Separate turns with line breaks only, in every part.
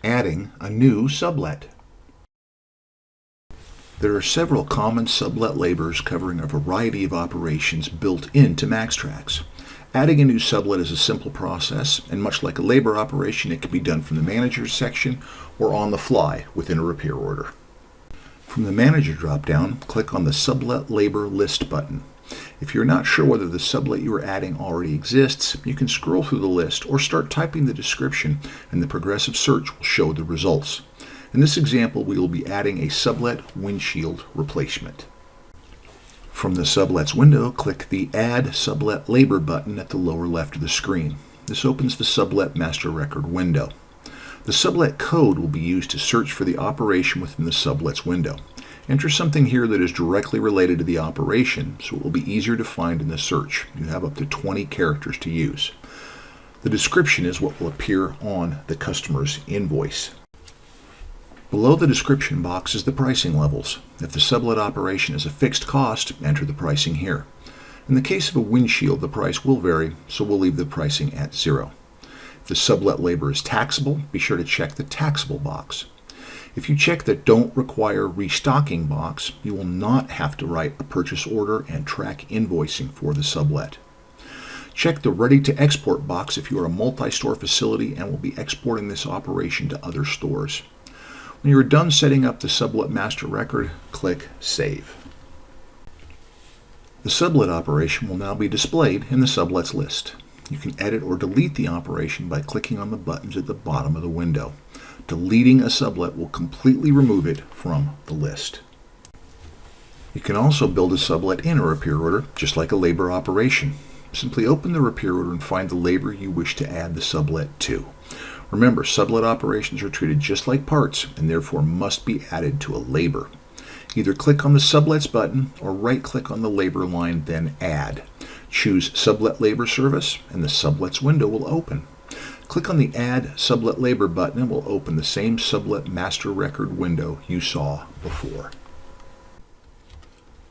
Adding a new sublet. There are several common sublet labors covering a variety of operations built into MaxxTraxx. Adding a new sublet is a simple process, and much like a labor operation, it can be done from the Managers section or on the fly within a repair order. From the Manager drop-down, click on the Sublet Labor List button. If you're not sure whether the sublet you are adding already exists, you can scroll through the list or start typing the description, and the progressive search will show the results. In this example, we will be adding a sublet windshield replacement. From the Sublets window, click the Add Sublet Labor button at the lower left of the screen. This opens the Sublet Master Record window. The sublet code will be used to search for the operation within the sublets window. Enter something here that is directly related to the operation, so it will be easier to find in the search. You have up to 20 characters to use. The description is what will appear on the customer's invoice. Below the description box is the pricing levels. If the sublet operation is a fixed cost, enter the pricing here. In the case of a windshield, the price will vary, so we'll leave the pricing at 0. If the sublet labor is taxable, be sure to check the taxable box. If you check the Don't Require Restocking box, you will not have to write a purchase order and track invoicing for the sublet. Check the Ready to Export box if you are a multi-store facility and will be exporting this operation to other stores. When you are done setting up the Sublet Master Record, click Save. The sublet operation will now be displayed in the sublets list. You can edit or delete the operation by clicking on the buttons at the bottom of the window. Deleting a sublet will completely remove it from the list. You can also build a sublet in a repair order, just like a labor operation. Simply open the repair order and find the labor you wish to add the sublet to. Remember, sublet operations are treated just like parts and therefore must be added to a labor. Either click on the Sublets button or right-click on the labor line, then Add. Choose Sublet Labor Service and the Sublets window will open. Click on the Add Sublet Labor button and will open the same Sublet Master Record window you saw before.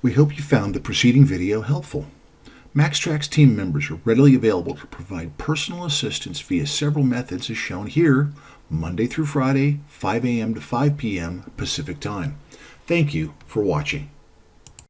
We hope you found the preceding video helpful. MaxxTraxx team members are readily available to provide personal assistance via several methods as shown here, Monday through Friday, 5 a.m. to 5 p.m. Pacific Time. Thank you for watching.